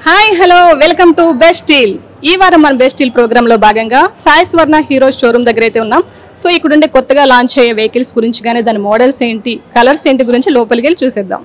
Hi hello welcome to best steel. ఈ వారం మన బెస్ట్ స్టీల్ ప్రోగ్రామ్ లో భాగంగా సాయి స్వర్ణ హీరో షోరూమ్ దగ్గర అయితే ఉన్నాం. సో ఇక్కడ ఉండే కొత్తగా లాంచ్ అయ్యే వెహికల్స్ గురించి కానీ దాని మోడల్స్ ఏంటి, కలర్స్ ఏంటి గురించి లోపలికి వెళ్ళి చూసేద్దాం.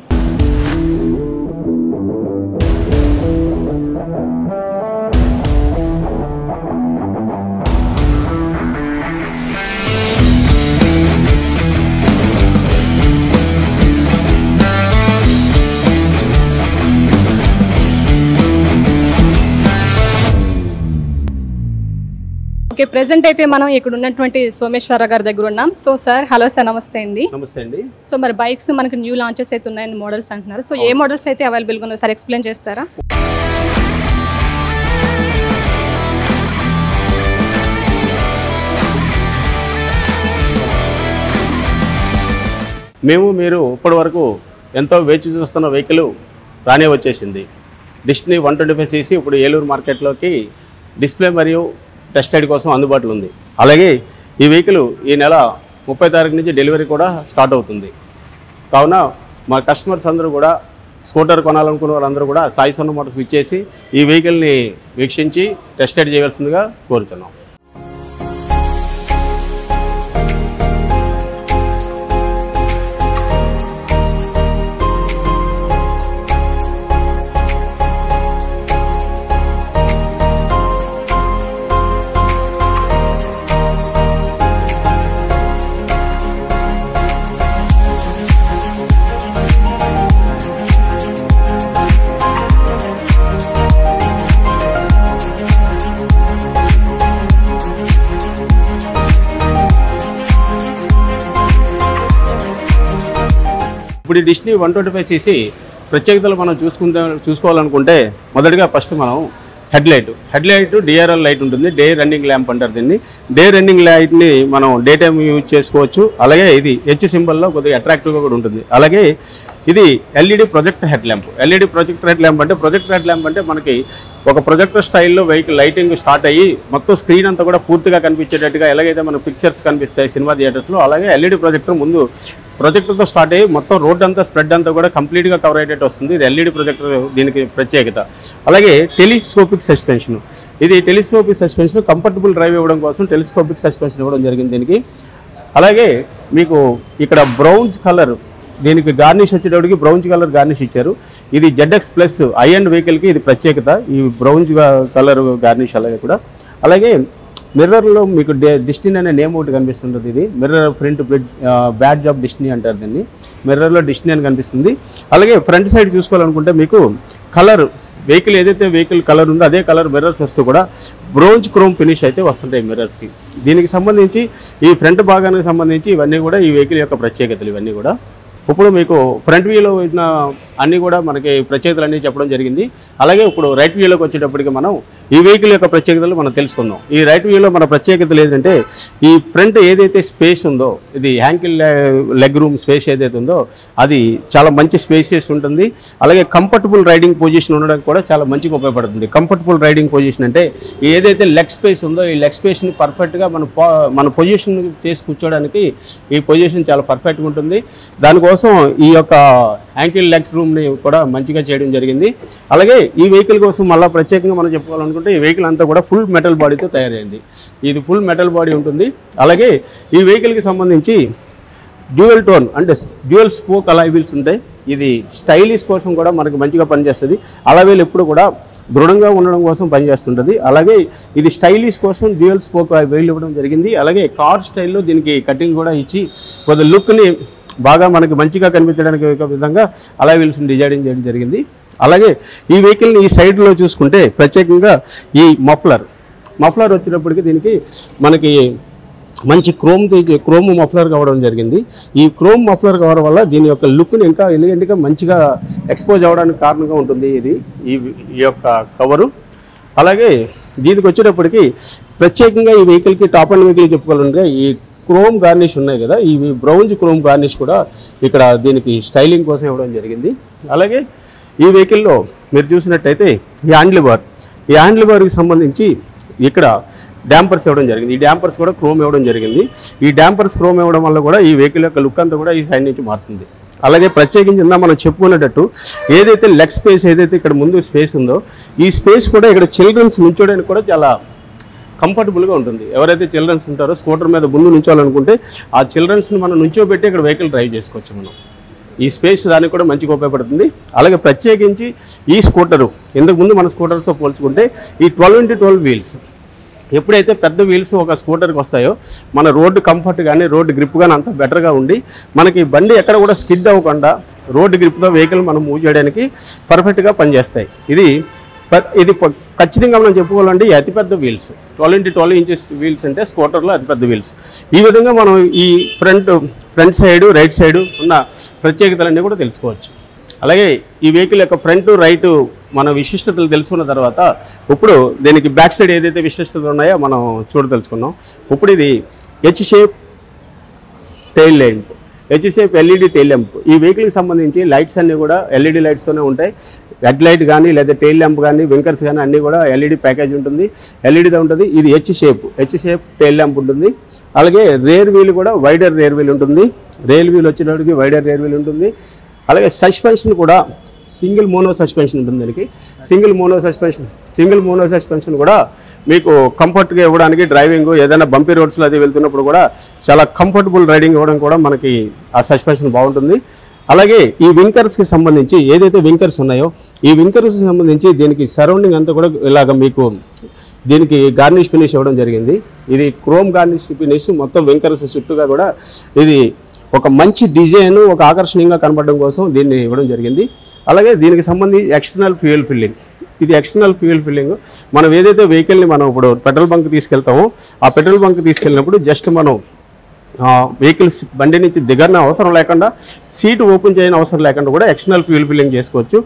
ఓకే, ప్రెసెంట్ అయితే మనం ఇక్కడ ఉన్నటువంటి సోమేశ్వర గారి దగ్గర ఉన్నాం. సో సార్, హలో సార్, నమస్తే అండి. నమస్తే అండి. సో మరి బైక్స్ మనకు న్యూ లాంచెస్ అయితే ఉన్నాయని మోడల్స్ అంటున్నారు. సో ఏ మోడల్స్ అయితే అవైలబుల్గా ఉన్నాయో సార్ ఎక్స్ప్లెయిన్ చేస్తారా? మీరు ఇప్పటి వరకు ఎంతో వేచి చూస్తున్న వెహికల్ రానే వచ్చేసింది. డిస్నీ 125cc ఇప్పుడు ఏలూరు మార్కెట్లోకి డిస్ప్లే మరియు టెస్ట్ రైడ్ కోసం అందుబాటులో ఉంది. అలాగే ఈ వెహికల్ ఈ నెల 30 తారీఖు నుంచి డెలివరీ కూడా స్టార్ట్ అవుతుంది. కావున మా కస్టమర్స్ అందరూ కూడా స్కూటర్ కొనాలనుకున్న వాళ్ళందరూ కూడా సాయి స్వర్ణ మోటార్స్ ఇచ్చేసి ఈ వెహికల్ని వీక్షించి టెస్ట్ రైడ్ చేయవలసిందిగా కోరుతున్నాం. ఇప్పుడు డిస్నీ 125cc ప్రత్యేకతలు మనం చూసుకోవాలనుకుంటే మొదటిగా ఫస్ట్ మనం హెడ్ లైట్ డిఆర్ఎల్ లైట్ ఉంటుంది. డే రన్నింగ్ ల్యాంప్ అంటారు దీన్ని. డే రన్నింగ్ లైట్ని మనం డే టైం యూజ్ చేసుకోవచ్చు. అలాగే ఇది హెచ్ సింబల్లో కొద్దిగా అట్రాక్టివ్గా కూడా ఉంటుంది. అలాగే ఇది LED projector head lamp. LED projector head lamp అంటే మనకి ఒక ప్రొజెక్టర్ స్టైల్లో వెహికల్ లైటింగ్ స్టార్ట్ అయ్యి మొత్తం స్క్రీన్ అంతా కూడా పూర్తిగా కనిపించేటట్టుగా ఎలాగైతే మన పిక్చర్స్ కనిపిస్తాయి సినిమా థియేటర్స్లో, అలాగే ఎల్ఈడి ప్రొజెక్టర్ ముందు ప్రొజెక్టర్తో స్టార్ట్ అయ్యి మొత్తం రోడ్ అంతా స్ప్రెడ్ అంతా కూడా కంప్లీట్గా కవర్ అయ్యేటట్టు వస్తుంది. ఇది ఎల్ఈడి ప్రొజెక్టర్ దీనికి ప్రత్యేకత. అలాగే టెలిస్కోపిక్ సస్పెన్షన్. ఇది టెలిస్కోపిక్ సస్పెన్షన్ కంఫర్టబుల్ డ్రైవ్ ఇవ్వడం కోసం టెలిస్కోపిక్ సస్పెన్షన్ ఇవ్వడం జరిగింది దీనికి. అలాగే మీకు ఇక్కడ బ్రౌన్స్ కలర్ దీనికి గార్నిష్ వచ్చేటప్పటికి బ్రౌన్స్ కలర్ గార్నిష్ ఇచ్చారు. ఇది ZX ప్లస్ ఐ అండ్ వెహికల్కి ఇది ప్రత్యేకత, ఈ బ్రౌన్స్ కలర్ గార్నిష్. అలాగే కూడా అలాగే మిర్రర్లో మీకు డిస్నీ అనే నేమ్ ఒకటి కనిపిస్తుంటుంది. ఇది mirror front badge of Disney అంటారు దీన్ని. మిర్రర్లో డిస్నీ అని కనిపిస్తుంది. అలాగే ఫ్రంట్ సైడ్ చూసుకోవాలనుకుంటే మీకు కలర్ వెహికల్ ఏదైతే వెహికల్ కలర్ ఉందో అదే కలర్ మిర్రర్స్ వస్తూ కూడా బ్రోంజ్ క్రోమ్ ఫినిష్ అయితే వస్తుంటాయి మిర్రర్స్కి. దీనికి సంబంధించి ఈ ఫ్రంట్ భాగానికి సంబంధించి ఇవన్నీ కూడా ఈ వెహికల్ యొక్క ప్రత్యేకతలు ఇవన్నీ కూడా. ఇప్పుడు మీకు ఫ్రంట్ వ్యూలో ఉన్న అన్నీ కూడా మనకి ప్రత్యేకతలు అన్నీ చెప్పడం జరిగింది. అలాగే ఇప్పుడు రైట్ వ్యూలోకి వచ్చేటప్పటికి మనం ఈ వెహికల్ యొక్క ప్రత్యేకతలు మనం తెలుసుకుందాం. ఈ రైట్ వ్యూలో మన ప్రత్యేకతలు ఏంటంటే ఈ ఫ్రంట్ ఏదైతే స్పేస్ ఉందో ఇది హ్యాంకిల్ లెగ్ రూమ్ స్పేస్ ఏదైతే ఉందో అది చాలా మంచి స్పేసియస్ ఉంటుంది. అలాగే కంఫర్టబుల్ రైడింగ్ పొజిషన్ ఉండడానికి కూడా చాలా మంచిగా ఉపయోగపడుతుంది. కంఫర్టబుల్ రైడింగ్ పొజిషన్ అంటే ఏదైతే లెగ్ స్పేస్ ఉందో ఈ లెగ్ స్పేస్ని పర్ఫెక్ట్గా మన పొజిషన్ చేసి కూర్చోడానికి ఈ పొజిషన్ చాలా పర్ఫెక్ట్గా ఉంటుంది. దానికోసం ఈ యొక్క యాంకిల్ లెగ్స్ రూమ్ని కూడా మంచిగా చేయడం జరిగింది. అలాగే ఈ వెహికల్ కోసం మళ్ళీ ప్రత్యేకంగా మనం చెప్పుకోవాలనుకుంటే ఈ వెహికల్ అంతా కూడా ఫుల్ మెటల్ బాడీతో తయారైంది. ఇది ఫుల్ మెటల్ బాడీ ఉంటుంది. అలాగే ఈ వెహికల్కి సంబంధించి డ్యూయల్ టోన్ అంటే డ్యూయల్ స్పోక్ అలాయ్ వీల్స్ ఉంటాయి. ఇది స్టైలిష్ కోసం కూడా మనకు మంచిగా పనిచేస్తుంది. అలావేలు ఎప్పుడు కూడా దృఢంగా ఉండడం కోసం పనిచేస్తుంటుంది. అలాగే ఇది స్టైలిష్ కోసం డ్యూయల్ స్పోక్ వీల్ ఇవ్వడం జరిగింది. అలాగే కార్ స్టైల్లో దీనికి కటింగ్ కూడా ఇచ్చి కొద్ది లుక్ని బాగా మనకి మంచిగా కనిపించడానికి ఒక విధంగా అలా వీల్స్ని డిజైన్ చేయడం జరిగింది. అలాగే ఈ వెహికల్ని ఈ సైడ్లో చూసుకుంటే ప్రత్యేకంగా ఈ మఫ్లర్ వచ్చేటప్పటికి దీనికి మనకి మంచి క్రోమ్ మఫ్లర్ కావడం జరిగింది. ఈ క్రోమ్ మఫ్లర్ కావడం వల్ల దీని యొక్క లుక్ని ఇంకా ఎలిగెంట్గా మంచిగా ఎక్స్పోజ్ అవ్వడానికి కారణంగా ఉంటుంది ఇది ఈ యొక్క కవరు. అలాగే దీనికి వచ్చేటప్పటికి ప్రత్యేకంగా ఈ వెహికల్కి టాప్ అండ్ వెహికల్ చెప్పుకోవాలంటే ఈ క్రోమ్ గార్నిష్ ఉన్నాయి కదా, ఈ బ్రౌన్స్ క్రోమ్ గార్నిష్ కూడా ఇక్కడ దీనికి స్టైలింగ్ కోసం ఇవ్వడం జరిగింది. అలాగే ఈ వెహికల్లో మీరు చూసినట్టయితే ఈ హ్యాండిల్ బార్కి సంబంధించి ఇక్కడ డ్యాంపర్స్ ఇవ్వడం జరిగింది. ఈ డ్యాంపర్స్ కూడా క్రోమ్ ఇవ్వడం జరిగింది. ఈ డ్యాంపర్స్ క్రోమ్ ఇవ్వడం వల్ల కూడా ఈ వెహికల్ యొక్క లుక్ అంతా కూడా ఈ సైడ్ నుంచి మారుతుంది. అలాగే ప్రత్యేకించి మనం చెప్పుకునేటట్టు ఏదైతే లెగ్ స్పేస్ ఏదైతే ఇక్కడ ముందు స్పేస్ ఉందో ఈ స్పేస్ కూడా ఇక్కడ చిల్డ్రన్స్ నుంచోడానికి కూడా చాలా కంఫర్టబుల్గా ఉంటుంది. ఎవరైతే చిల్డ్రన్స్ ఉంటారో స్కూటర్ మీద ముందు నుంచోవాలనుకుంటే ఆ చిల్డ్రన్స్ని మనం నుంచోబెట్టి ఇక్కడ వెహికల్ డ్రైవ్ చేసుకోవచ్చు. మనం ఈ స్పేస్ దానికి కూడా మంచిగా ఉపయోగపడుతుంది. అలాగే ప్రత్యేకించి ఈ స్కూటరు ఇంతకుముందు మన స్కూటర్తో పోల్చుకుంటే ఈ 12x12 వీల్స్ ఎప్పుడైతే పెద్ద వీల్స్ ఒక స్కూటర్కి వస్తాయో మన రోడ్డు కంఫర్ట్ కానీ రోడ్డు గ్రిప్ కానీ అంత బెటర్గా ఉండి మనకి బండి ఎక్కడ కూడా స్కిడ్ అవ్వకుండా రోడ్డు గ్రిప్తో వెహికల్ మనం మూవ్ చేయడానికి పర్ఫెక్ట్గా పనిచేస్తాయి. ఇది ఖచ్చితంగా మనం చెప్పుకోవాలంటే ఈ అతిపెద్ద వీల్స్ 12x12 ఇంచెస్ వీల్స్ అంటే స్కూటర్లో అతిపెద్ద వీల్స్. ఈ విధంగా మనం ఈ ఫ్రంట్ సైడు రైట్ సైడు ఉన్న ప్రత్యేకతలన్నీ కూడా తెలుసుకోవచ్చు. అలాగే ఈ వెహికల్ యొక్క ఫ్రంట్ రైట్ మన విశిష్టతలు తెలుసుకున్న తర్వాత ఇప్పుడు దీనికి బ్యాక్ సైడ్ ఏదైతే విశిష్టతలు ఉన్నాయో మనం తెలుసుకున్నాం. ఇప్పుడు ఇది H shape tail lamp, H shape LED tail lamp. ఈ వెహికల్కి సంబంధించి లైట్స్ అన్నీ కూడా ఎల్ఈడి లైట్స్తోనే ఉంటాయి. హెడ్ లైట్ కానీ లేదా టైల్ ల్యాంప్ కానీ వింకర్స్ కానీ అన్నీ కూడా ఎల్ఈడి ప్యాకేజ్ ఉంటుంది, ఎల్ఈడితో ఉంటుంది. ఇది హెచ్ షేప్ టైల్ ల్యాంప్ ఉంటుంది. అలాగే రేర్ వీల్ కూడా వైడర్ రేర్ వీల్ ఉంటుంది. రేర్ వీల్ వచ్చేటప్పటికి వైడర్ రేర్ వీల్ ఉంటుంది. అలాగే సస్పెన్షన్ కూడా సింగిల్ మోనో సస్పెన్షన్ ఉంటుంది. దానికి సింగిల్ మోనో సస్పెన్షన్ కూడా మీకు కంఫర్ట్గా ఇవ్వడానికి డ్రైవింగ్ ఏదైనా బంపీ రోడ్స్లో అది వెళ్తున్నప్పుడు కూడా చాలా కంఫర్టబుల్ రైడింగ్ ఇవ్వడం కూడా మనకి ఆ సస్పెన్షన్ బాగుంటుంది. అలాగే ఈ వింకర్స్కి సంబంధించి ఏదైతే వింకర్స్ ఉన్నాయో ఈ వింకర్స్కి సంబంధించి దీనికి సరౌండింగ్ అంతా కూడా ఇలాగ మీకు దీనికి గార్నిష్ ఫినిష్ ఇవ్వడం జరిగింది. ఇది క్రోమ్ గార్నిష్ ఫినిష్ మొత్తం వింకర్స్ చుట్టూగా కూడా ఇది ఒక మంచి డిజైన్ ఒక ఆకర్షణీయంగా కనపడడం కోసం దీన్ని ఇవ్వడం జరిగింది. అలాగే దీనికి సంబంధించి ఎక్స్టర్నల్ ఫ్యూయల్ ఫిల్లింగ్, ఇది ఎక్స్టర్నల్ ఫ్యూయల్ ఫిల్లింగ్. మనం ఏదైతే వెహికల్ని మనం ఇప్పుడు పెట్రోల్ బంక్ తీసుకెళ్తామో ఆ పెట్రోల్ బంక్ తీసుకెళ్ళినప్పుడు జస్ట్ మనం వెహికల్స్ బండి నుంచి దిగన అవసరం లేకుండా సీటు ఓపెన్ చేయని అవసరం లేకుండా కూడా ఎక్స్టర్నల్ ఫ్యూయల్ ఫిల్లింగ్ చేసుకోవచ్చు.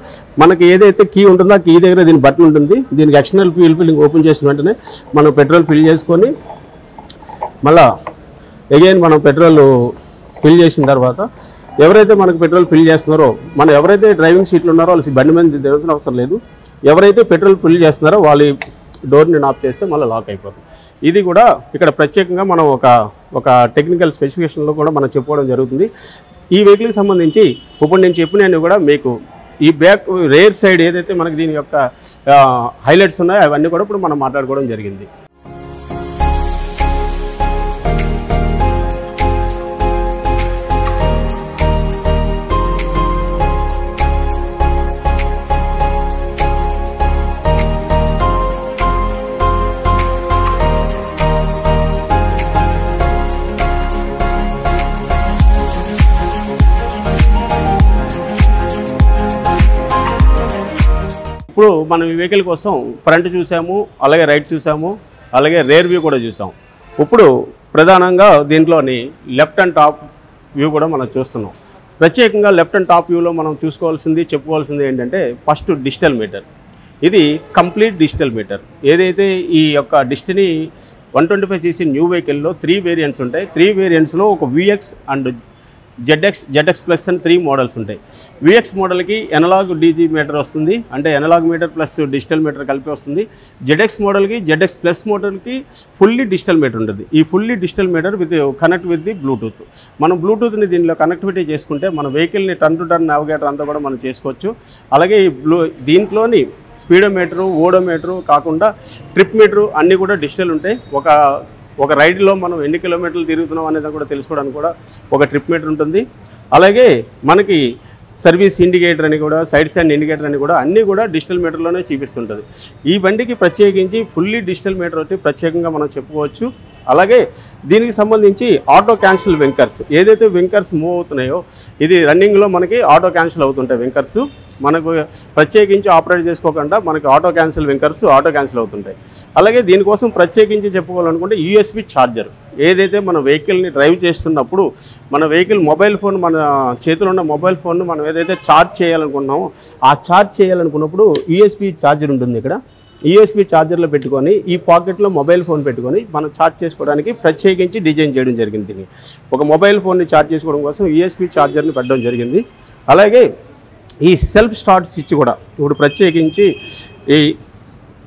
మనకి ఏదైతే కీ ఉంటుందో ఆ కీ దగ్గర దీని బటన్ ఉంటుంది. దీనికి ఎక్స్టర్నల్ ఫ్యూయల్ ఫిల్లింగ్ ఓపెన్ చేసిన వెంటనే మనం పెట్రోల్ ఫిల్ చేసుకొని మళ్ళా అగైన్ మనం పెట్రోల్ ఫిల్ చేసిన తర్వాత ఎవరైతే మనకు పెట్రోల్ ఫిల్ చేస్తున్నారో మనం ఎవరైతే డ్రైవింగ్ సీట్లు ఉన్నారో వాళ్ళు బండి మీద దిగాల్సిన అవసరం లేదు. ఎవరైతే పెట్రోల్ ఫిల్ చేస్తున్నారో వాళ్ళు డోర్ని ఆఫ్ చేస్తే మళ్ళీ లాక్ అయిపోతుంది. ఇది కూడా ఇక్కడ ప్రత్యేకంగా మనం ఒక టెక్నికల్ స్పెసిఫికేషన్లో కూడా మనం చెప్పుకోవడం జరుగుతుంది. ఈ వెహికల్కి సంబంధించి ఇప్పుడు నేను చెప్పినవి కూడా మీకు ఈ బ్యాక్ రేర్ సైడ్ ఏదైతే మనకి దీని యొక్క హైలైట్స్ ఉన్నాయో అవన్నీ కూడా ఇప్పుడు మనం మాట్లాడుకోవడం జరిగింది. ఇప్పుడు మనం ఈ వెహికల్ కోసం ఫ్రంట్ చూసాము, అలాగే రైట్ చూసాము, అలాగే రేర్ వ్యూ కూడా చూసాం. ఇప్పుడు ప్రధానంగా దీంట్లోని లెఫ్ట్ అండ్ టాప్ వ్యూ కూడా మనం చూస్తున్నాం. ప్రత్యేకంగా లెఫ్ట్ అండ్ టాప్ వ్యూలో మనం చెప్పుకోవాల్సింది ఏంటంటే ఫస్ట్ డిజిటల్ మీటర్. ఇది కంప్లీట్ డిజిటల్ మీటర్. ఏదైతే ఈ యొక్క డెస్టినీ 125cc న్యూ వెహికల్లో 3 వేరియంట్స్ ఉంటాయి. 3 వేరియంట్స్లో ఒక VX అండ్ ZX ప్లస్ అని 3 మోడల్స్ ఉంటాయి. VX మోడల్కి ఎనలాగ్ DG మీటర్ వస్తుంది, అంటే analogue meter plus digital meter కలిపి వస్తుంది. ZX మోడల్కి ZX ప్లస్ మోడల్కి ఫుల్లీ డిజిటల్ మీటర్ ఉంటుంది. ఈ fully digital meter connect with the Bluetooth. మనం బ్లూటూత్ని దీనిలో కనెక్టివిటీ చేసుకుంటే మన వెహికల్ని టర్న్ టు టర్న్ నావిగేటర్ అంతా కూడా మనం చేసుకోవచ్చు. అలాగే ఈ దీంట్లోని స్పీడోమీటరు ఓడోమీటరు కాకుండా ట్రిప్ మీటరు అన్నీ కూడా డిజిటల్ ఉంటాయి. ఒక రైడ్లో మనం ఎన్ని కిలోమీటర్లు తిరుగుతున్నాం అనేది కూడా తెలుసుకోవడానికి కూడా ఒక ట్రిప్ మీటర్ ఉంటుంది. అలాగే మనకి సర్వీస్ ఇండికేటర్ అని కూడా సైడ్ స్టాండ్ ఇండికేటర్ అని కూడా అన్నీ కూడా డిజిటల్ మీటర్లోనే చూపిస్తుంటుంది. ఈ బండికి ప్రత్యేకించి ఫుల్లీ డిజిటల్ మీటర్ ఒకటి ప్రత్యేకంగా మనం చెప్పుకోవచ్చు. అలాగే దీనికి సంబంధించి ఆటో క్యాన్సిల్ వింకర్స్, ఏదైతే వింకర్స్ మూవ్ అవుతున్నాయో ఇది రన్నింగ్లో మనకి ఆటో క్యాన్సిల్ అవుతుంటాయి. వింకర్స్ మనకు ప్రత్యేకించి ఆపరేట్ చేసుకోకుండా మనకి ఆటో క్యాన్సిల్ వింకర్స్ ఆటో క్యాన్సిల్ అవుతుంటాయి. అలాగే దీనికోసం ప్రత్యేకించి చెప్పుకోవాలనుకుంటే USB ఛార్జర్, ఏదైతే మన వెహికల్ని డ్రైవ్ చేస్తున్నప్పుడు మన వెహికల్ మొబైల్ ఫోన్ మన చేతిలో ఉన్న మొబైల్ ఫోన్ను మనం ఏదైతే ఛార్జ్ చేయాలనుకుంటున్నామో ఆ ఛార్జ్ చేయాలనుకున్నప్పుడు USB ఛార్జర్ ఉంటుంది. ఇక్కడ USB ఛార్జర్లో పెట్టుకొని ఈ పాకెట్లో మొబైల్ ఫోన్ పెట్టుకొని మనం ఛార్జ్ చేసుకోవడానికి ప్రత్యేకించి డిజైన్ చేయడం జరిగింది. దీన్ని ఒక మొబైల్ ఫోన్ని ఛార్జ్ చేసుకోవడం కోసం USB ఛార్జర్ని పెట్టడం జరిగింది. అలాగే ఈ సెల్ఫ్ స్టార్ట్ స్విచ్ కూడా ఇప్పుడు ప్రత్యేకించి ఈ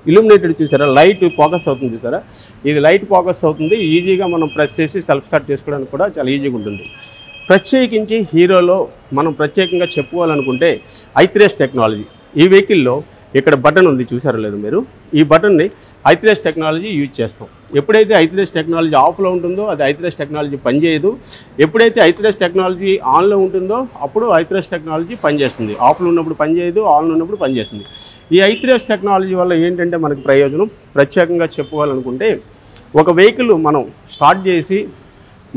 ఇల్యూమినేటెడ్ చూసారా, లైట్ ఫోకస్ అవుతుంది చూసారా, ఇది లైట్ ఫోకస్ అవుతుంది. ఈజీగా మనం ప్రెస్ చేసి సెల్ఫ్ స్టార్ట్ చేసుకోవడానికి కూడా చాలా ఈజీగా ఉంటుంది. ప్రత్యేకించి హీరోలో మనం ప్రత్యేకంగా చెప్పుకోవాలనుకుంటే ఐత్రేస్ టెక్నాలజీ. ఈ వెహికల్లో ఇక్కడ బటన్ ఉంది, చూసారో లేదు మీరు. ఈ బటన్ని ఐత్రేస్ టెక్నాలజీ యూజ్ చేస్తాం. ఎప్పుడైతే ఐత్రేస్ టెక్నాలజీ ఆఫ్లో ఉంటుందో అది ఐత్రేస్ టెక్నాలజీ పనిచేయదు. ఎప్పుడైతే ఐత్రేస్ టెక్నాలజీ ఆన్లో ఉంటుందో అప్పుడు ఐత్రేస్ టెక్నాలజీ పనిచేస్తుంది. ఆఫ్లో ఉన్నప్పుడు పనిచేయదు, ఆన్లో ఉన్నప్పుడు పనిచేస్తుంది. ఈ ఐత్రేస్ టెక్నాలజీ వల్ల ఏంటంటే మనకు ప్రయోజనం ప్రత్యేకంగా చెప్పుకోవాలనుకుంటే, ఒక వెహికల్ మనం స్టార్ట్ చేసి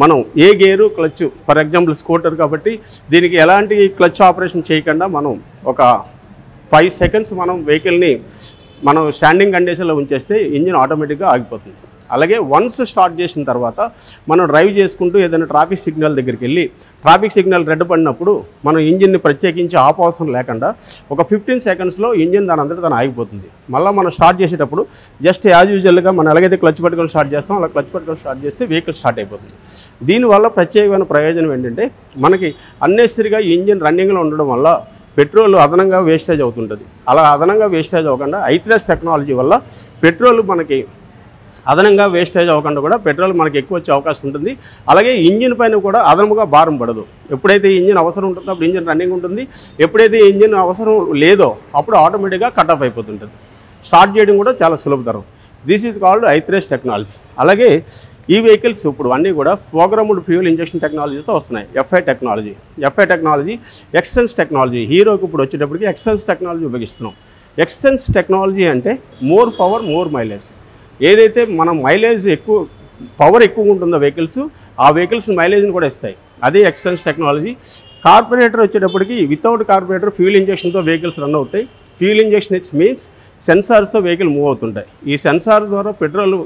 మనం ఏ gear clutch, for example scooter కాబట్టి దీనికి ఎలాంటి క్లచ్ ఆపరేషన్ చేయకుండా మనం ఒక 5 సెకండ్స్ మనం వెహికల్ని మనం స్టాండింగ్ కండిషన్లో ఉంచేస్తే ఇంజిన్ ఆటోమేటిక్గా ఆగిపోతుంది. అలాగే వన్స్ స్టార్ట్ చేసిన తర్వాత మనం డ్రైవ్ చేసుకుంటూ ఏదైనా ట్రాఫిక్ సిగ్నల్ దగ్గరికి వెళ్ళి ట్రాఫిక్ సిగ్నల్ రెడ్ పడినప్పుడు మనం ఇంజిన్ని ప్రత్యేకించి ఆఫ్ అవసరం లేకుండా ఒక 15 సెకండ్స్లో ఇంజిన్ దాని అంతటా తను ఆగిపోతుంది. మళ్ళీ మనం స్టార్ట్ చేసేటప్పుడు జస్ట్ యాజ్ యూజువల్గా మనం ఎలాగైతే క్లచ్ పట్టుకొని స్టార్ట్ చేస్తాం అలా క్లచ్ పట్టుకొని స్టార్ట్ చేస్తే వెహికల్ స్టార్ట్ అయిపోతుంది. దీనివల్ల ప్రత్యేకమైన ప్రయోజనం ఏంటంటే, మనకి అన్నెసరీగా ఇంజిన్ రన్నింగ్లో ఉండడం వల్ల పెట్రోల్ అదనంగా వేస్టేజ్ అవుతుంటుంది. అలా అదనంగా వేస్టేజ్ అవ్వకుండా ఐత్రేస్ టెక్నాలజీ వల్ల పెట్రోల్ మనకి అదనంగా వేస్టేజ్ అవ్వకుండా కూడా పెట్రోల్ మనకి ఎక్కువ వచ్చే అవకాశం ఉంటుంది. అలాగే ఇంజిన్ పైన కూడా అదనముగా భారం పడదు. ఎప్పుడైతే ఇంజిన్ అవసరం ఉంటుందో అప్పుడు ఇంజిన్ రన్నింగ్ ఉంటుంది. ఎప్పుడైతే ఇంజిన్ అవసరం లేదో అప్పుడు ఆటోమేటిక్గా కట్ ఆఫ్ అయిపోతుంటుంది. స్టార్ట్ చేయడం కూడా చాలా సులభతరం. This is called i three S technology. అలాగే ఈ వెహికల్స్ ఇప్పుడు అన్నీ కూడా ప్రోగ్రామ్డ్ ఫ్యూయల్ ఇంజెక్షన్ టెక్నాలజీతో వస్తున్నాయి. FI technology, Xsens technology. హీరోకి ఇప్పుడు వచ్చేటప్పటికి ఎక్స్సెన్స్ టెక్నాలజీ ఉపయోగిస్తున్నాం. ఎక్స్సెన్స్ టెక్నాలజీ అంటే మోర్ పవర్ మోర్ మైలేజ్. ఏదైతే మనం మైలేజ్ ఎక్కువ, పవర్ ఎక్కువ ఉంటుందో వెహికల్స్, ఆ వెహికల్స్ మైలేజ్ని కూడా ఇస్తాయి. అదే ఎక్స్సెన్స్ టెక్నాలజీ. కార్పొరేటర్ వచ్చేటప్పటికి వితౌట్ కార్పొరేటర్ ఫ్యూయల్ ఇంజెక్షన్తో వెహికల్స్ రన్ అవుతాయి. ఫ్యూయల్ ఇంజెక్షన్ ఇట్స్ మీన్స్ సెన్సార్స్తో వెహికల్ మూవ్ అవుతుంటాయి. ఈ సెన్సార్ ద్వారా పెట్రోల్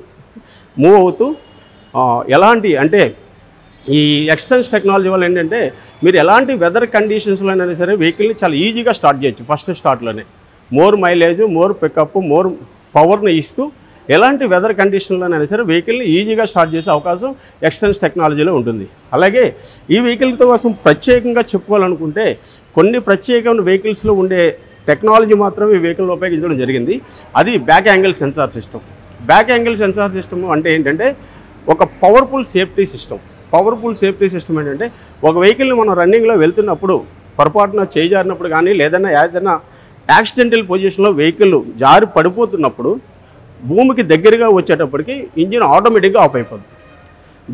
మూవ్ అవుతూ ఎలాంటి అంటే ఈ ఎక్స్సెన్స్ టెక్నాలజీ వల్ల ఏంటంటే మీరు ఎలాంటి వెదర్ కండిషన్స్లో అయినా సరే వెహికల్ని చాలా ఈజీగా స్టార్ట్ చేయొచ్చు. ఫస్ట్ స్టార్ట్లోనే more mileage, more pickup, more పవర్ని ఇస్తూ ఎలాంటి వెదర్ కండిషన్లోనైనా సరే వెహికల్ని ఈజీగా స్టార్ట్ చేసే అవకాశం ఎక్స్సెన్స్ టెక్నాలజీలో ఉంటుంది. అలాగే ఈ వెహికల్తో కోసం ప్రత్యేకంగా చెప్పుకోవాలనుకుంటే కొన్ని ప్రత్యేకమైన వెహికల్స్లో ఉండే టెక్నాలజీ మాత్రం ఈ వెహికల్లో ఉపయోగించడం జరిగింది. అది back angle sensor system. Back angle sensor system అంటే ఏంటంటే ఒక పవర్ఫుల్ సేఫ్టీ సిస్టమ్ ఏంటంటే ఒక వెహికల్ని మనం రన్నింగ్లో వెళ్తున్నప్పుడు పొరపాటున చేజారినప్పుడు కానీ లేదన్నా ఏదైనా యాక్సిడెంటల్ పొజిషన్లో వెహికల్ జారి పడిపోతున్నప్పుడు భూమికి దగ్గరగా వచ్చేటప్పటికి ఇంజిన్ ఆటోమేటిక్గా ఆఫ్ అయిపోతుంది.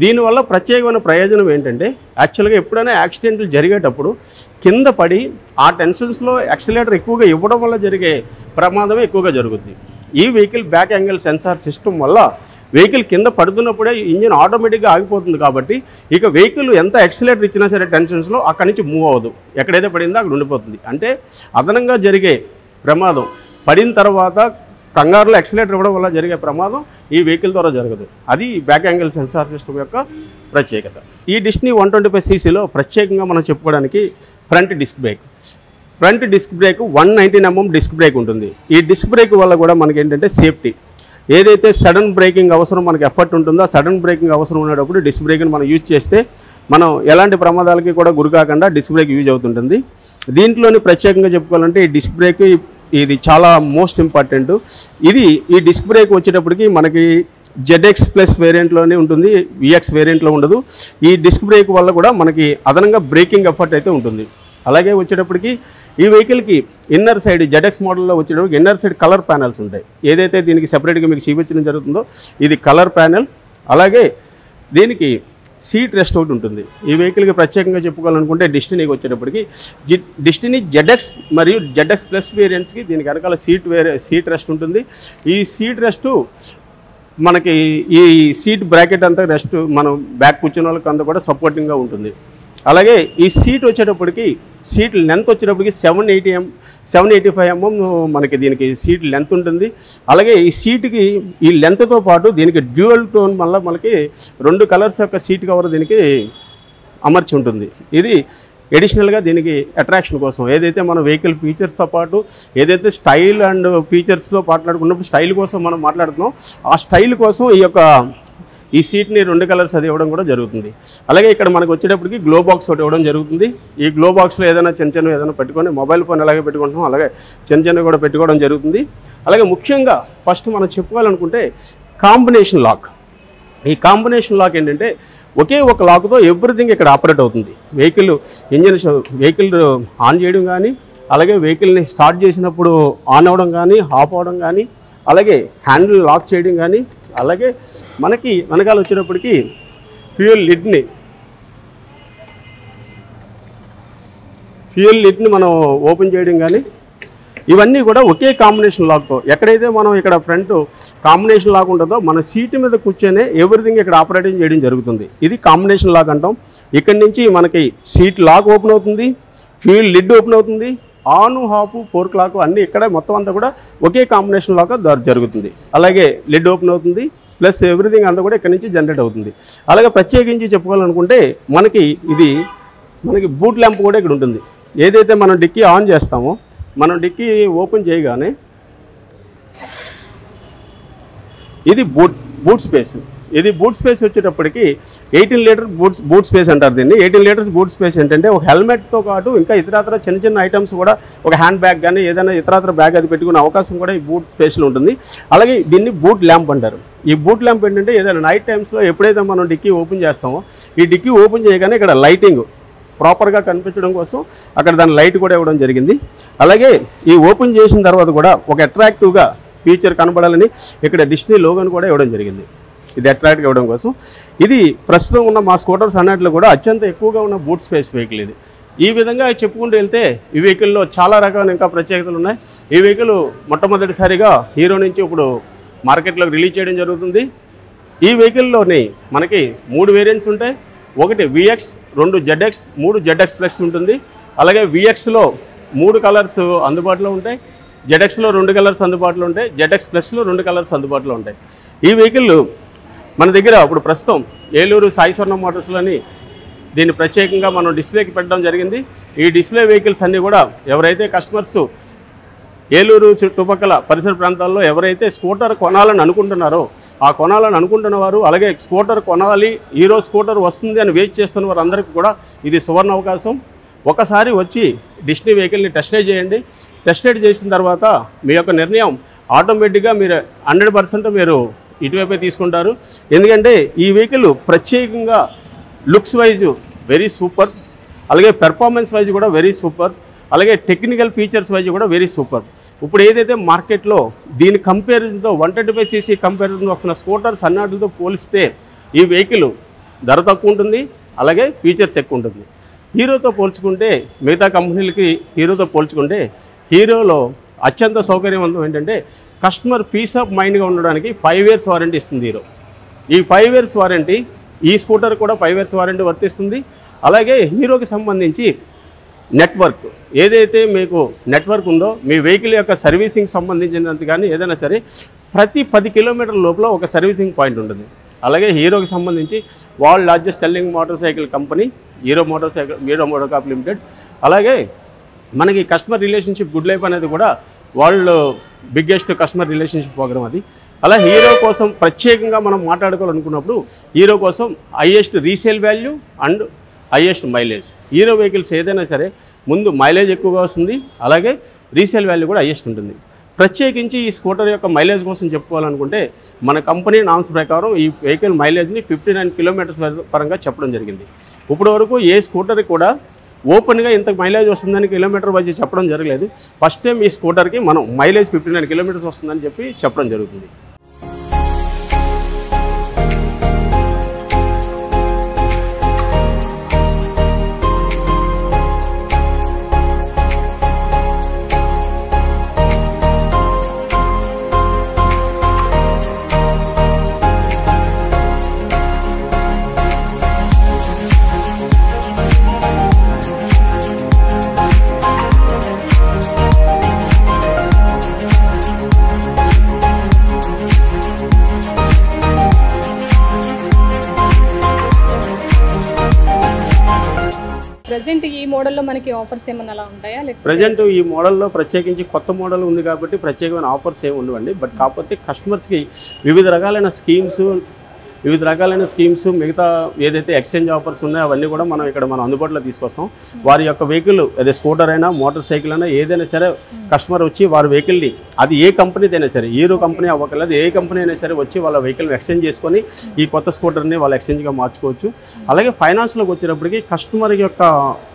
దీనివల్ల ప్రత్యేకమైన ప్రయోజనం ఏంటంటే, యాక్చువల్గా ఎప్పుడైనా యాక్సిడెంట్లు జరిగేటప్పుడు కింద పడి ఆ టెన్షన్స్లో యాక్సిలేటర్ ఎక్కువగా ఇవ్వడం వల్ల జరిగే ప్రమాదమే ఎక్కువగా జరుగుతుంది. ఈ vehicle back angle sensor system వల్ల వెహికల్ కింద పడుతున్నప్పుడే ఇంజిన్ ఆటోమేటిక్గా ఆగిపోతుంది. కాబట్టి ఇక వెహికల్ ఎంత యాక్సిలేటర్ ఇచ్చినా సరే టెన్షన్స్లో అక్కడి నుంచి మూవ్ అవ్వదు. ఎక్కడైతే పడిందో అక్కడ ఉండిపోతుంది. అంటే అదనంగా జరిగే ప్రమాదం పడిన తర్వాత కంగారులో యాక్సిలేటర్ ఇవ్వడం వల్ల జరిగే ప్రమాదం ఈ వెహికల్ ద్వారా జరగదు. అది బ్యాక్ యాంగిల్ సెన్సార్ సిస్టమ్ యొక్క ప్రత్యేకత. ఈ డిస్నీ 125cc ప్రత్యేకంగా మనం చెప్పుకోవడానికి front disc brake 119 mm disc brake ఉంటుంది. ఈ డిస్క్ బ్రేక్ వల్ల కూడా మనకి ఏంటంటే సేఫ్టీ. ఏదైతే సడన్ బ్రేకింగ్ అవసరం మనకి ఎఫర్ట్ ఉంటుందో ఆ సడన్ బ్రేకింగ్ అవసరం ఉన్నప్పుడు డిస్క్ బ్రేక్ని మనం యూజ్ చేస్తే మనం ఎలాంటి ప్రమాదాలకి కూడా గురి కాకుండా డిస్క్ బ్రేక్ యూజ్ అవుతుంటుంది. దీంట్లోని ప్రత్యేకంగా చెప్పుకోవాలంటే ఈ డిస్క్ బ్రేక్ ఇది చాలా మోస్ట్ ఇంపార్టెంట్. ఈ డిస్క్ బ్రేక్ వచ్చేటప్పటికి మనకి ZX+ వేరియంట్లోనే ఉంటుంది, VX వేరియంట్లో ఉండదు. ఈ డిస్క్ బ్రేక్ వల్ల కూడా మనకి అదనంగా బ్రేకింగ్ ఎఫర్ట్ అయితే ఉంటుంది. అలాగే వచ్చేటప్పటికి ఈ వెహికల్కి ఇన్నర్ సైడ్ ZX మోడల్లో వచ్చేటప్పటికి ఇన్నర్ సైడ్ కలర్ ప్యానల్స్ ఉంటాయి. ఏదైతే దీనికి సెపరేట్గా మీకు చూపించడం జరుగుతుందో ఇది కలర్ ప్యానెల్. అలాగే దీనికి సీట్ రెస్ట్ ఒకటి ఉంటుంది. ఈ వెహికల్కి ప్రత్యేకంగా చెప్పుకోవాలనుకుంటే డిస్టినీకి వచ్చేటప్పటికి డిస్టినీ ZX మరియు ZX+ వేరియంట్స్కి దీనికి వెనకాల సీట్ రెస్ట్ ఉంటుంది. ఈ సీట్ రెస్ట్ మనకి ఈ సీట్ బ్రాకెట్ అంతా రెస్ట్ మనం బ్యాక్ కూర్చున్న వాళ్ళకి అంతా కూడా సపోర్టింగ్గా ఉంటుంది. అలాగే ఈ సీట్ వచ్చేటప్పటికి సీట్ లెంత్ వచ్చేటప్పటికి 785 mm మనకి దీనికి సీట్ లెంత్ ఉంటుంది. అలాగే ఈ సీట్కి ఈ లెంత్తో పాటు దీనికి డ్యూయల్ టోన్ వల్ల మనకి 2 కలర్స్ యొక్క సీట్ కవర్ దీనికి అమర్చి ఉంటుంది. ఇది ఎడిషనల్గా దీనికి అట్రాక్షన్ కోసం ఏదైతే మన వెహికల్ ఫీచర్స్తో పాటు ఏదైతే స్టైల్ అండ్ ఫీచర్స్లో మాట్లాడుకున్నప్పుడు స్టైల్ కోసం మనం మాట్లాడుతున్నాం, ఆ స్టైల్ కోసం ఈ సీట్ని 2 కలర్స్ అది ఇవ్వడం కూడా జరుగుతుంది. అలాగే ఇక్కడ మనకు వచ్చేటప్పటికి గ్లో బాక్స్ ఒకటి ఇవ్వడం జరుగుతుంది. ఈ గ్లో బాక్స్లో ఏదైనా చిన్న ఏదైనా పెట్టుకొని మొబైల్ ఫోన్ అలాగే పెట్టుకుంటున్నాం, అలాగే చిన్న కూడా పెట్టుకోవడం జరుగుతుంది. అలాగే ముఖ్యంగా ఫస్ట్ మనం చెప్పుకోవాలనుకుంటే కాంబినేషన్ లాక్. ఈ కాంబినేషన్ లాక్ ఏంటంటే ఒకే ఒక లాక్తో ఎవ్రీథింగ్ ఇక్కడ ఆపరేట్ అవుతుంది. వెహికల్ ఆన్ చేయడం కానీ, అలాగే వెహికల్ని స్టార్ట్ చేసినప్పుడు ఆన్ అవ్వడం కానీ, ఆఫ్ అవ్వడం కానీ, అలాగే హ్యాండిల్ లాక్ చేయడం కానీ, అలాగే మనకి వెనకాల వచ్చేటప్పటికి ఫ్యూయల్ లిడ్ని మనం ఓపెన్ చేయడం కానీ, ఇవన్నీ కూడా ఒకే కాంబినేషన్ లాక్తో. ఎక్కడైతే మనం ఇక్కడ ఫ్రంట్ కాంబినేషన్ లాక్ ఉంటుందో మన సీటు మీద కూర్చొనే ఎవ్రీథింగ్ ఇక్కడ ఆపరేటింగ్ చేయడం జరుగుతుంది. ఇది కాంబినేషన్ లాక్ అంటాం. ఇక్కడి నుంచి మనకి సీట్ లాక్ ఓపెన్ అవుతుంది, ఫ్యూయల్ లిడ్ ఓపెన్ అవుతుంది, ఆన్ ఆఫ్ ఫోర్క్ లాక్ అన్నీ ఇక్కడ మొత్తం అంతా కూడా ఒకే కాంబినేషన్ లాక్ జరుగుతుంది. అలాగే లిడ్ ఓపెన్ అవుతుంది, ప్లస్ ఎవ్రీథింగ్ అంతా కూడా ఇక్కడ నుంచి జనరేట్ అవుతుంది. అలాగే ప్రత్యేకించి చెప్పుకోవాలనుకుంటే మనకి బూట్ ల్యాంప్ కూడా ఇక్కడ ఉంటుంది. ఏదైతే మనం డిక్కీ ఆన్ చేస్తామో, మనం డిక్కీ ఓపెన్ చేయగానే ఇది బూట్ స్పేస్. ఇది బూట్ స్పేస్ వచ్చేటప్పటికి 18 లీటర్ బూట్ స్పేస్ అంటారు దీన్ని. 18 లీటర్స్ బూట్ స్పేస్ ఏంటంటే ఒక హెల్మెట్తో పాటు ఇంకా ఇతరత్ర చిన్న ఐటమ్స్ కూడా, ఒక హ్యాండ్ బ్యాగ్ కానీ ఏదైనా ఇతరత్ర బ్యాగ్ అది పెట్టుకునే అవకాశం కూడా ఈ బూట్ స్పేస్లో ఉంటుంది. అలాగే దీన్ని బూట్ ల్యాంప్ అంటారు. ఈ బూట్ ల్యాంప్ ఏంటంటే ఏదైనా నైట్ టైమ్స్లో ఎప్పుడైతే మనం డిక్కీ ఓపెన్ చేస్తామో, ఈ డిక్కీ ఓపెన్ చేయగానే ఇక్కడ లైటింగ్ ప్రాపర్గా కనిపించడం కోసం అక్కడ దాని లైట్ కూడా ఇవ్వడం జరిగింది. అలాగే ఈ ఓపెన్ చేసిన తర్వాత కూడా ఒక అట్రాక్టివ్గా ఫీచర్ కనబడాలని ఇక్కడ డిస్నీ లోగోని కూడా ఇవ్వడం జరిగింది. ఇది అట్రాక్ట్గా ఇవ్వడం కోసం. ఇది ప్రస్తుతం ఉన్న మా స్కూటర్స్ అన్నిటిలో కూడా అత్యంత ఎక్కువగా ఉన్న బూట్ స్పేస్ వెహికల్ ఇది. ఈ విధంగా చెప్పుకుంటూ వెళ్తే ఈ వెహికల్లో చాలా రకాల ఇంకా ప్రత్యేకతలు ఉన్నాయి. ఈ వెహికల్ మొట్టమొదటిసారిగా హీరో నుంచి ఇప్పుడు మార్కెట్లోకి రిలీజ్ చేయడం జరుగుతుంది. ఈ వెహికల్లోని మనకి 3 వేరియంట్స్ ఉంటాయి. ఒకటి VX, 2 ZX, 3 ZX ప్లస్ ఉంటుంది. అలాగే VXలో 3 కలర్స్ అందుబాటులో ఉంటాయి, ZXలో 2 కలర్స్ అందుబాటులో ఉంటాయి, ZX ప్లస్లో 2 కలర్స్ అందుబాటులో ఉంటాయి. ఈ వెహికల్ మన దగ్గర ఇప్పుడు ప్రస్తుతం ఏలూరు సాయి స్వర్ణ మోటార్స్లోని దీన్ని ప్రత్యేకంగా మనం డిస్ప్లేకి పెట్టడం జరిగింది. ఈ డిస్ప్లే వెహికల్స్ అన్నీ కూడా ఎవరైతే కస్టమర్స్ ఏలూరు చుట్టుపక్కల పరిసర ప్రాంతాల్లో ఎవరైతే స్కూటర్ కొనాలని అనుకుంటున్నారో, ఆ కొనాలని అనుకుంటున్న వారు, అలాగే స్కూటర్ కొనాలి, ఈరోజు స్కూటర్ వస్తుంది అని వెయిట్ చేస్తున్న వారు అందరికీ కూడా ఇది సువర్ణ అవకాశం. ఒకసారి వచ్చి డిస్నీ వెహికల్ని టెస్ట్ రైడ్ చేయండి. టెస్ట్ రైడ్ చేసిన తర్వాత మీ యొక్క నిర్ణయం ఆటోమేటిక్గా మీరు 100% మీరు ఇటువైపే తీసుకుంటారు. ఎందుకంటే ఈ వెహికల్ ప్రత్యేకంగా లుక్స్ వైజ్ వెరీ సూపర్, అలాగే పెర్ఫార్మెన్స్ వైజ్ కూడా వెరీ సూపర్, అలాగే టెక్నికల్ ఫీచర్స్ వైజ్ కూడా వెరీ సూపర్. ఇప్పుడు ఏదైతే మార్కెట్లో దీని కంపారిజన్తో 125cc కంపారిజన్తో వస్తున్న స్కూటర్స్ అన్నిటితో పోలిస్తే ఈ వెహికల్ ధర తక్కువ ఉంటుంది, అలాగే ఫీచర్స్ ఎక్కువ ఉంటుంది. హీరోతో పోల్చుకుంటే, మిగతా కంపెనీలకి హీరోతో పోల్చుకుంటే హీరోలో అత్యంత సౌకర్యవంతం ఏంటంటే కస్టమర్ పీస్ ఆఫ్ మైండ్గా ఉండడానికి 5 years వారంటీ ఇస్తుంది హీరో. ఈ 5 years వారంటీ ఈ స్కూటర్ కూడా 5 years వారంటీ వర్తిస్తుంది. అలాగే హీరోకి సంబంధించి నెట్వర్క్ ఏదైతే మీకు నెట్వర్క్ ఉందో, మీ వెహికల్ యొక్క సర్వీసింగ్ సంబంధించినంత కానీ ఏదైనా సరే ప్రతి 10 కిలోమీటర్ల లోపల ఒక సర్వీసింగ్ పాయింట్ ఉంటుంది. అలాగే హీరోకి సంబంధించి world largest selling motorcycle company Hero MotoCorp limited. అలాగే మనకి కస్టమర్ రిలేషన్షిప్ గుడ్ లైఫ్ అనేది కూడా world biggest customer relationship programme అది. అలా హీరో కోసం ప్రత్యేకంగా మనం మాట్లాడుకోవాలనుకున్నప్పుడు హీరో కోసం highest resale value and highest mileage. Hero vehicles ఏదైనా సరే ముందు మైలేజ్ ఎక్కువగా వస్తుంది, అలాగే రీసేల్ వాల్యూ కూడా హైయెస్ట్ ఉంటుంది. ప్రత్యేకించి ఈ స్కూటర్ యొక్క మైలేజ్ కోసం చెప్పుకోవాలనుకుంటే మన కంపెనీ నామ్స్ ప్రకారం ఈ వెహికల్ మైలేజ్ని 59 కిలోమీటర్స్ పరంగా చెప్పడం జరిగింది. ఇప్పటి వరకు ఏ స్కూటర్కి కూడా ఓపెన్గా ఇంత మైలేజ్ వస్తుందని కిలోమీటర్ వైజ్ చెప్పడం జరగలేదు. ఫస్ట్ టైం ఈ స్కూటర్కి మనం మైలేజ్ 59 కిలోమీటర్స్ వస్తుందని చెప్పడం జరుగుతుంది. ప్రెజెంట్ ఈ మోడల్లో మనకి ఆఫర్స్ ఏమన్నా అలా ఉంటాయా? ప్రజెంట్ ఈ మోడల్లో ప్రత్యేకించి కొత్త మోడల్ ఉంది కాబట్టి ప్రత్యేకమైన ఆఫర్స్ ఏమి ఉండవండి. బట్ కాకపోతే కస్టమర్స్కి వివిధ రకాలైన స్కీమ్స్ వివిధ రకాలైన స్కీమ్స్ మిగతా ఏదైతే ఎక్స్చేంజ్ ఆఫర్స్ ఉన్నాయో అవన్నీ కూడా మనం ఇక్కడ మనం అందుబాటులో తీసుకొస్తాం. వారి యొక్క వెహికల్ అదే స్కూటర్ అయినా మోటార్ సైకిల్ అయినా ఏదైనా సరే కస్టమర్ వచ్చి వారి వెహికల్ని అది ఏ కంపెనీదైనా సరే హీరో కంపెనీ అవ్వకలేదు ఏ కంపెనీ అయినా సరే వచ్చి వాళ్ళ వెహికల్ని ఎక్స్చేంజ్ చేసుకొని ఈ కొత్త స్కూటర్ని వాళ్ళు ఎక్స్చేంజ్గా మార్చుకోవచ్చు. అలాగే ఫైనాన్స్లోకి వచ్చేటప్పటికి కస్టమర్ యొక్క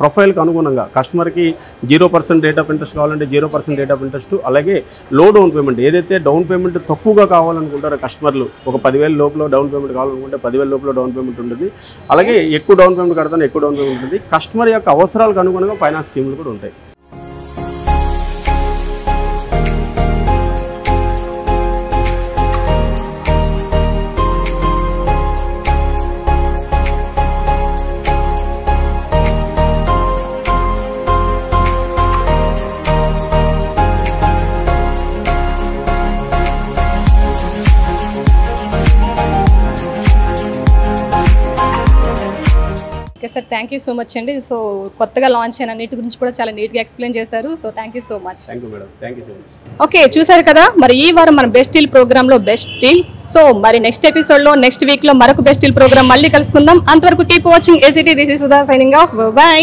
ప్రొఫైల్కి అనుగుణంగా కస్టమర్కి 0% రేట్ ఆఫ్ ఇంట్రెస్ట్ కావాలంటే 0% రేట్ ఆఫ్ ఇంట్రెస్ట్, అలాగే లో డౌన్ పేమెంట్ ఏదైతే డౌన్ పేమెంట్ తక్కువగా కావాలనుకుంటారో కస్టమర్లు ఒక 10,000 లోపల డౌన్ పేమెంట్ కావాలనుకుంటే 10,000 లోపల డౌన్ పేమెంట్ ఉంటుంది. అలాగే ఎక్కువ డౌన్ పేమెంట్ కడతాను ఎక్కువ డౌన్ పేమెంట్ ఉంటుంది. కస్టమర్ యొక్క అవసరాలకు అనుగుణంగా ఫైనాన్స్ స్కీమ్లు కూడా ఉంటాయి. Okay sir, thank you so much అండి. సో కొత్తగా లాంచ్ అయిన అన్నిటి గురించి కూడా చాలా నీట్గా ఎక్స్ప్లెయిన్ చేశారు. So thank you so much. Thank you madam, thank you so much. Okay, చూసారు కదా మరి ఈ వారం మన బెస్ట్ డీల్ ప్రోగ్రాంలో బెస్ట్ డీల్. సో మరి నెక్స్ట్ ఎపిసోడ్లో నెక్స్ట్ వీక్లో మరొక బెస్ట్ డీల్ ప్రోగ్రామ్ మళ్ళీ కలుసుకుందాం. అంతవరకు keep watching ACT. This is Sudha signing off. By.